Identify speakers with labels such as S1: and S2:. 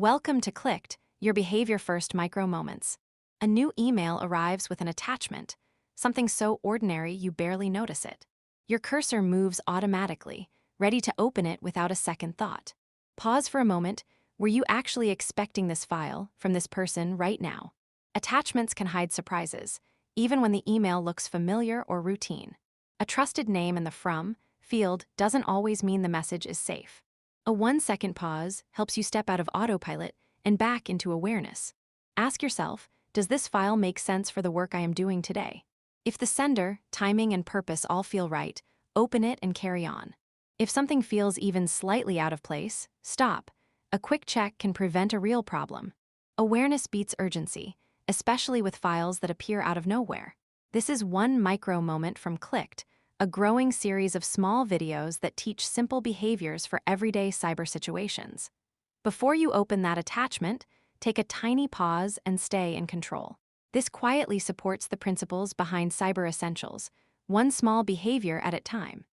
S1: Welcome to Klicked, your behavior first micro moments. A new email arrives with an attachment, something so ordinary you barely notice it. Your cursor moves automatically, ready to open it without a second thought. Pause for a moment. Were you actually expecting this file from this person right now? Attachments can hide surprises, even when the email looks familiar or routine. A trusted name in the From field doesn't always mean the message is safe. A 1-second pause helps you step out of autopilot and back into awareness. Ask yourself, does this file make sense for the work I am doing today? If the sender, timing, and purpose all feel right, open it and carry on. If something feels even slightly out of place, stop. A quick check can prevent a real problem. Awareness beats urgency, especially with files that appear out of nowhere. This is one micro moment from Klicked, a growing series of small videos that teach simple behaviors for everyday cyber situations. Before you open that attachment, take a tiny pause and stay in control. This quietly supports the principles behind cyber essentials, one small behavior at a time.